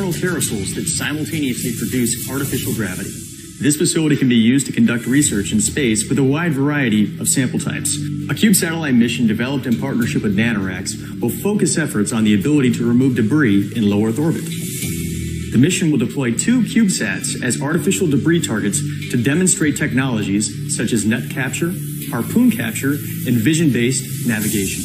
internal carousels that simultaneously produce artificial gravity. This facility can be used to conduct research in space with a wide variety of sample types. A CUBE satellite mission developed in partnership with NanoRacks will focus efforts on the ability to remove debris in low Earth orbit. The mission will deploy 2 CubeSats as artificial debris targets to demonstrate technologies such as net capture, harpoon capture, and vision-based navigation.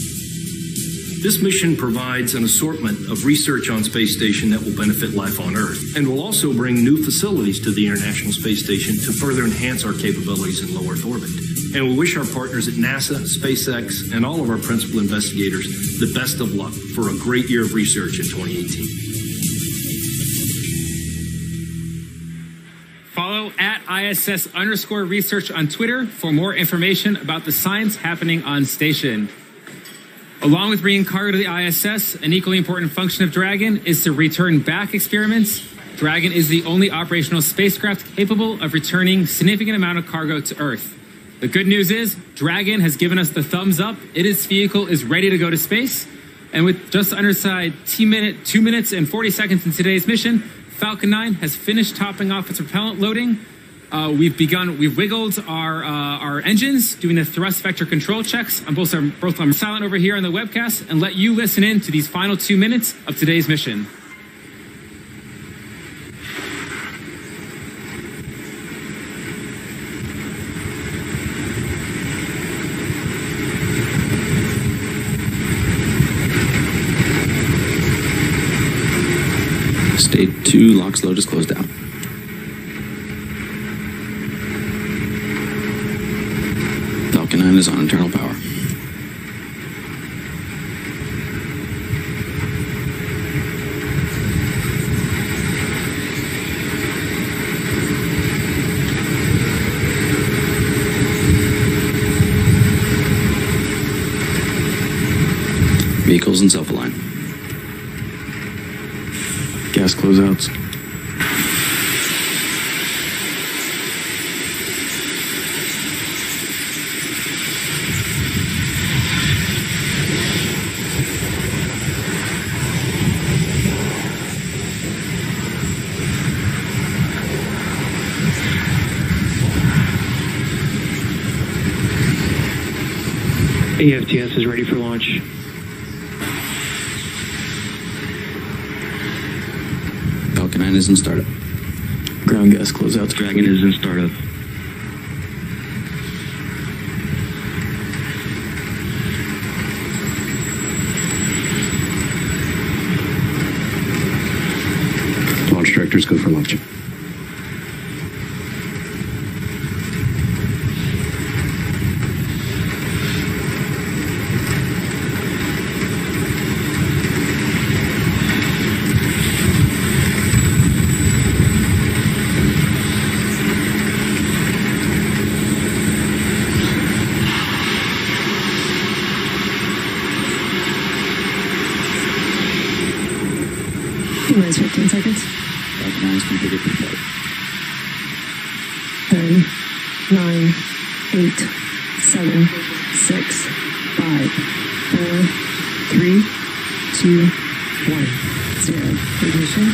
This mission provides an assortment of research on Space Station that will benefit life on Earth, and will also bring new facilities to the International Space Station to further enhance our capabilities in low Earth orbit. And we wish our partners at NASA, SpaceX, and all of our principal investigators the best of luck for a great year of research in 2018. Follow at ISS_research on Twitter for more information about the science happening on station. Along with bringing cargo to the ISS, an equally important function of Dragon is to return back experiments. Dragon is the only operational spacecraft capable of returning significant amount of cargo to Earth. The good news is Dragon has given us the thumbs up. Its vehicle is ready to go to space. And with just under 2 minutes and 40 seconds in today's mission, Falcon 9 has finished topping off its propellant loading. We've wiggled our engines, doing the thrust vector control checks. I'm both silent over here on the webcast and let you listen in to these final 2 minutes of today's mission. State 2, LOX load is closed down. Falcon 9 is on internal power. Vehicles in self-align. Gas closeouts. AFTS is ready for launch. Falcon 9 is in startup. Ground gas closeouts. Dragon is in startup. Launch directors go for launch. Minutes, 15 seconds. Falcon 9 is completed for flight. 10, 9, 8, 7, 6, 5, 4, 3, 2, 1, 0. Ignition.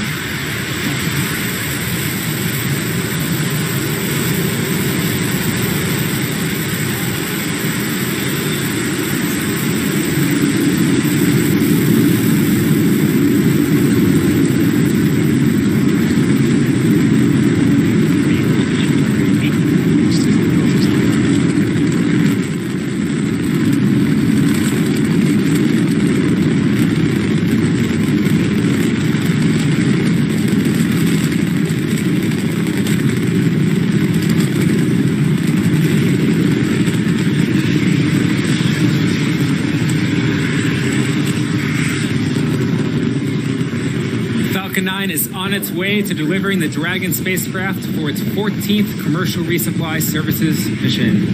Falcon 9 is on its way to delivering the Dragon spacecraft for its 14th commercial resupply services mission.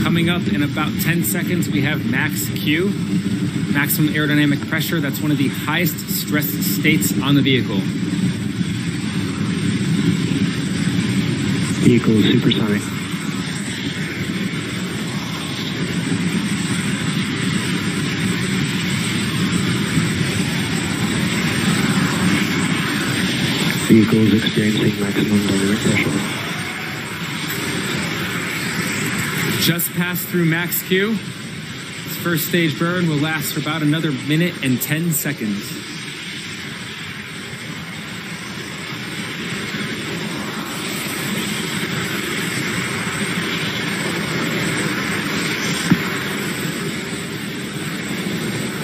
Coming up in about 10 seconds, we have max Q, maximum aerodynamic pressure. That's one of the highest stress states on the vehicle. Vehicle is supersonic. Vehicle is experiencing maximum dynamic pressure. Just passed through max Q. This first stage burn will last for about another minute and 10 seconds.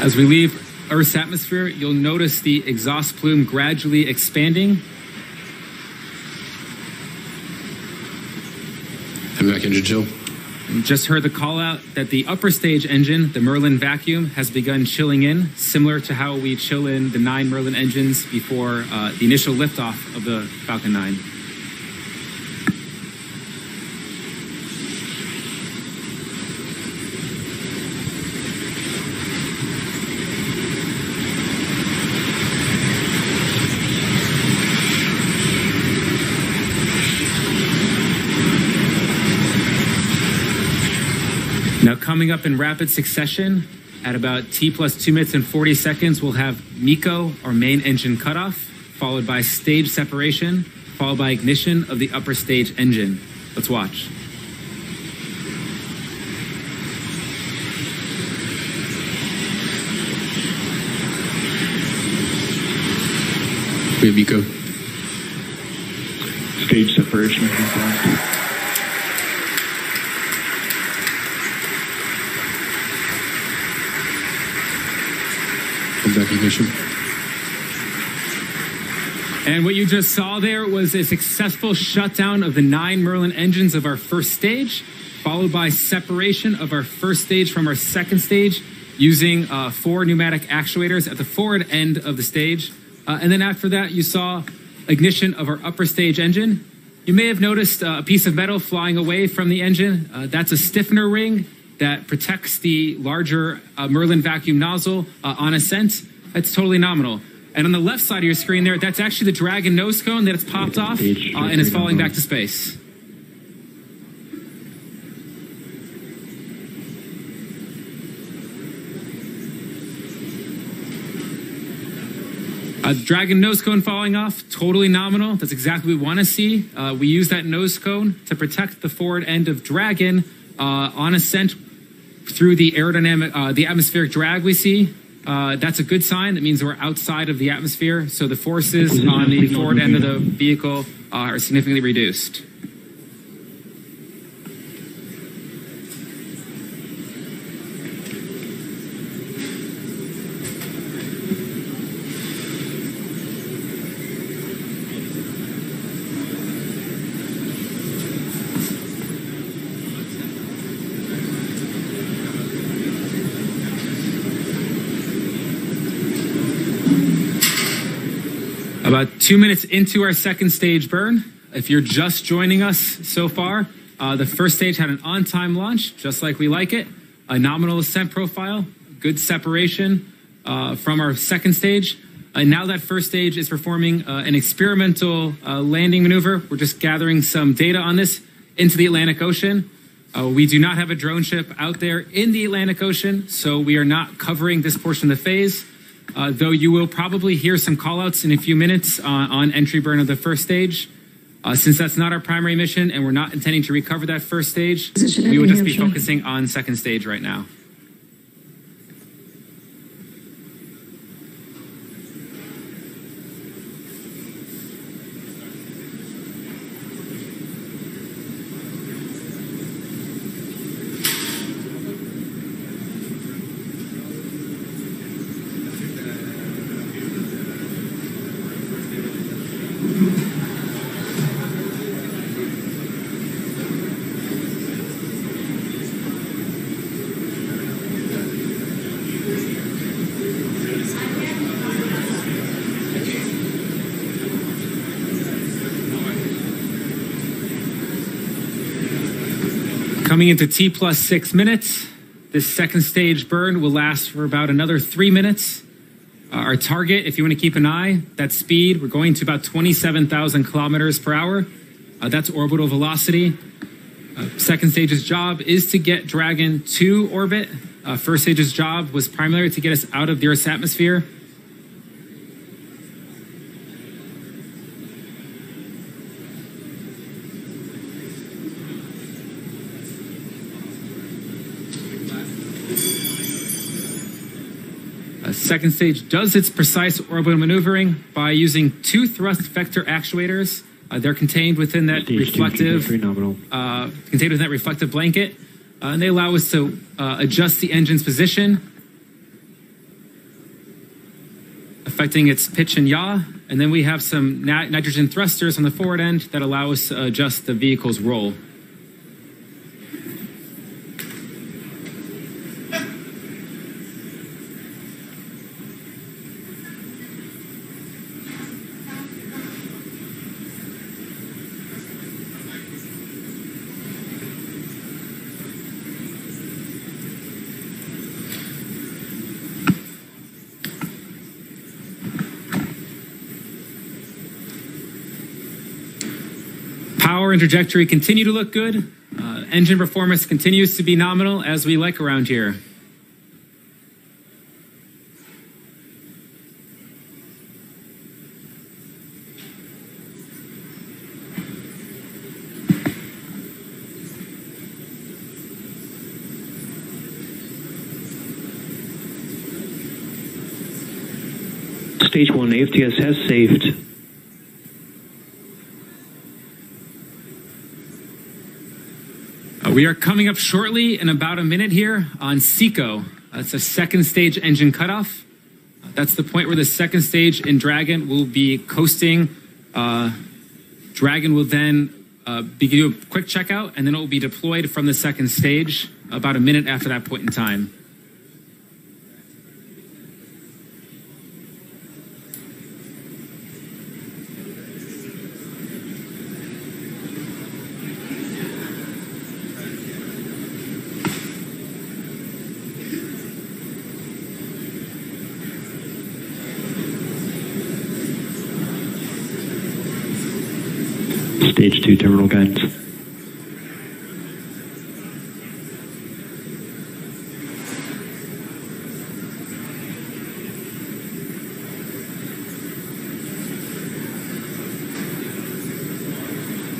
As we leave Earth's atmosphere, you'll notice the exhaust plume gradually expanding. And back engine chill. And just heard the call out that the upper stage engine, the Merlin vacuum, has begun chilling in, similar to how we chill in the 9 Merlin engines before the initial liftoff of the Falcon 9. Now, coming up in rapid succession, at about T plus 2 minutes and 40 seconds, we'll have MECO, or main engine cutoff, followed by stage separation, followed by ignition of the upper stage engine. Let's watch. We have MECO. Stage separation confirmed. Back ignition. And what you just saw there was a successful shutdown of the 9 Merlin engines of our first stage, followed by separation of our first stage from our second stage using 4 pneumatic actuators at the forward end of the stage. And then after that, you saw ignition of our upper stage engine. You may have noticed a piece of metal flying away from the engine. That's a stiffener ring that protects the larger Merlin vacuum nozzle on ascent. That's totally nominal. And on the left side of your screen there, that's actually the Dragon nose cone that has popped off and is falling back to space. Dragon nose cone falling off, totally nominal. That's exactly what we want to see. We use that nose cone to protect the forward end of Dragon on ascent through the aerodynamic, the atmospheric drag we see. That's a good sign. That means we're outside of the atmosphere, so the forces on the forward end of the vehicle are significantly reduced. About 2 minutes into our second stage burn. If you're just joining us so far, the first stage had an on-time launch, just like we like it. A nominal ascent profile, good separation from our second stage. Now that first stage is performing an experimental landing maneuver. We're just gathering some data on this into the Atlantic Ocean. We do not have a drone ship out there in the Atlantic Ocean, so we are not covering this portion of the phase. Though you will probably hear some callouts in a few minutes on entry burn of the first stage. Since that's not our primary mission and we're not intending to recover that first stage, we would just be focusing on second stage right now. Coming into T plus 6 minutes, this second stage burn will last for about another 3 minutes. Our target, if you want to keep an eye, that speed, we're going to about 27,000 kilometers per hour. That's orbital velocity. Second stage's job is to get Dragon to orbit. First stage's job was primarily to get us out of the Earth's atmosphere. Second stage does its precise orbital maneuvering by using 2 thrust vector actuators. They're contained within that reflective blanket, and they allow us to adjust the engine's position, affecting its pitch and yaw. And then we have some nitrogen thrusters on the forward end that allow us to adjust the vehicle's roll. Power and trajectory continue to look good. Engine performance continues to be nominal, as we like around here. Stage 1 AFTS has saved. We are coming up shortly in about a minute here on SECO. That's a second stage engine cutoff. That's the point where the second stage in Dragon will be coasting. Dragon will then do a quick checkout, and then it will be deployed from the second stage about a minute after that point in time. Stage 2 terminal guidance.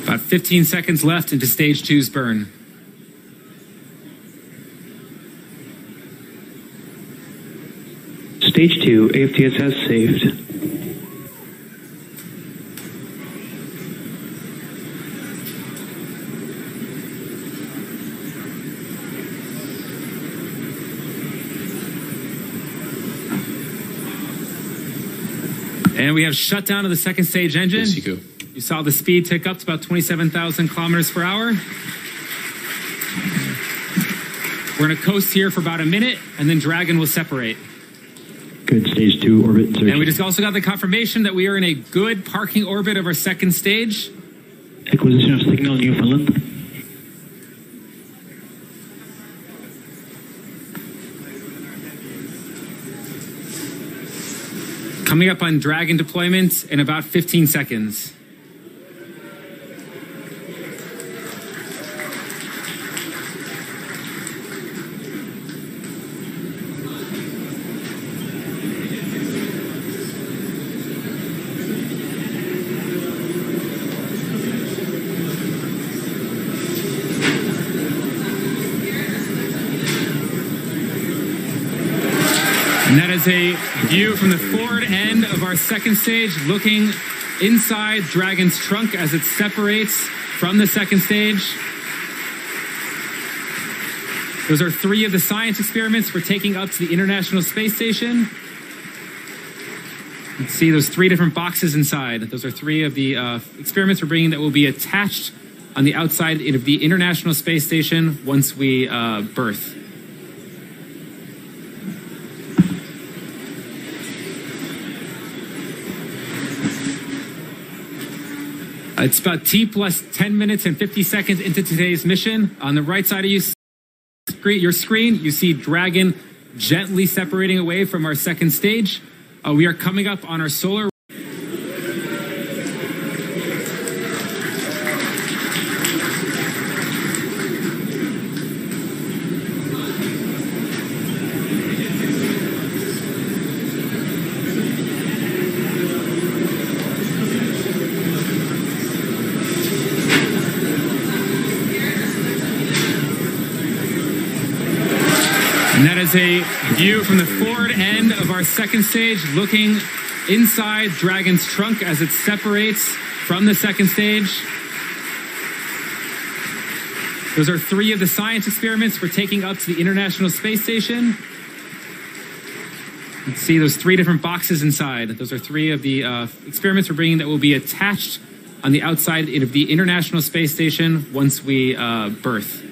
About 15 seconds left into stage 2's burn. Stage 2 AFTS has saved. And we have shut down of the second stage engine. Yes, you go. You saw the speed tick up to about 27,000 kilometers per hour. We're going to coast here for about a minute, and then Dragon will separate. Good. Stage 2 orbit insertion. And we just also got the confirmation that we are in a good parking orbit of our second stage. Acquisition of signal Newfoundland. Coming up on Dragon deployment in about 15 seconds. And that is a view from the forward end of our second stage, looking inside Dragon's trunk as it separates from the second stage. Those are 3 of the science experiments we're taking up to the International Space Station. You can see those 3 different boxes inside. Those are 3 of the experiments we're bringing that will be attached on the outside of the International Space Station once we berth. It's about T plus 10 minutes and 50 seconds into today's mission. On the right side of your screen, you see Dragon gently separating away from our second stage. We are coming up on our solar. And that is a view from the forward end of our second stage, looking inside Dragon's trunk as it separates from the second stage. Those are 3 of the science experiments we're taking up to the International Space Station. You can see those 3 different boxes inside. Those are 3 of the experiments we're bringing that will be attached on the outside of the International Space Station once we berth.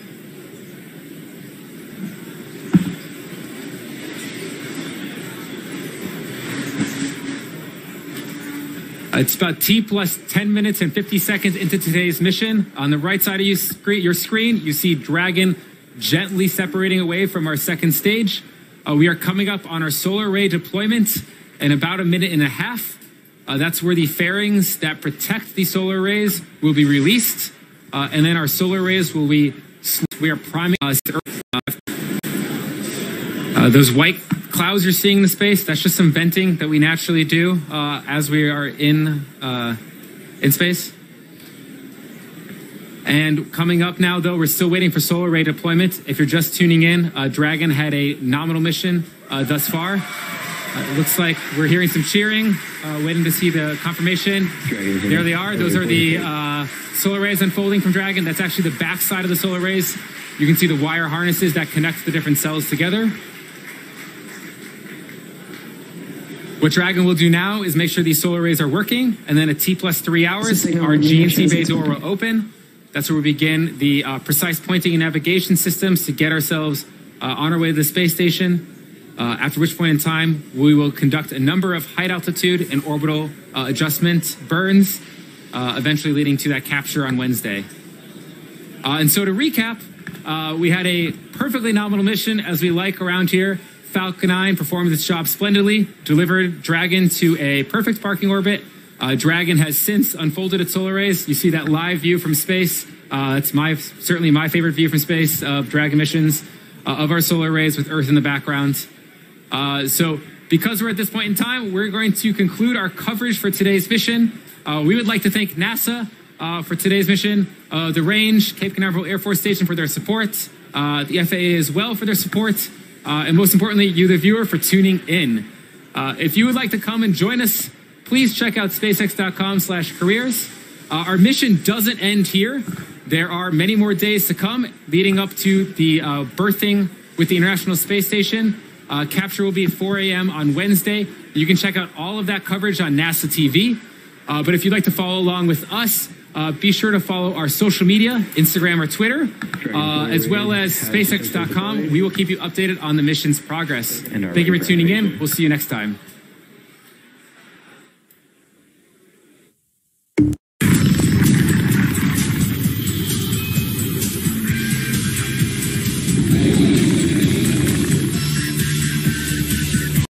It's about T plus 10 minutes and 50 seconds into today's mission. On the right side of your screen, you see Dragon gently separating away from our second stage. We are coming up on our solar array deployment in about 1.5 minutes. That's where the fairings that protect the solar arrays will be released. And then our solar arrays will be, we are priming those white clouds you're seeing in the space. That's just some venting that we naturally do as we are in space. And coming up now, though, we're still waiting for solar array deployment. If you're just tuning in, Dragon had a nominal mission thus far. It looks like we're hearing some cheering, waiting to see the confirmation. There they are. Those are the solar arrays unfolding from Dragon. That's actually the back side of the solar arrays. You can see the wire harnesses that connect the different cells together. What Dragon will do now is make sure these solar arrays are working, and then at T plus 3 hours, our GNC bay door will open. That's where we begin the precise pointing and navigation systems to get ourselves on our way to the space station, after which point in time, we will conduct a number of height altitude and orbital adjustment burns, eventually leading to that capture on Wednesday. And so to recap, we had a perfectly nominal mission, as we like around here. Falcon 9 performed its job splendidly, delivered Dragon to a perfect parking orbit. Dragon has since unfolded its solar arrays. You see that live view from space. It's certainly my favorite view from space of Dragon missions, of our solar arrays with Earth in the background. So because we're at this point in time, we're going to conclude our coverage for today's mission. We would like to thank NASA for today's mission, the Range, Cape Canaveral Air Force Station for their support, the FAA as well for their support, and most importantly, you, the viewer, for tuning in. If you would like to come and join us, please check out SpaceX.com/careers. Our mission doesn't end here. There are many more days to come leading up to the berthing with the International Space Station. Capture will be at 4 a.m. on Wednesday. You can check out all of that coverage on NASA TV. But if you'd like to follow along with us, be sure to follow our social media, Instagram or Twitter, as well as SpaceX.com. We will keep you updated on the mission's progress. Thank you for tuning in. We'll see you next time.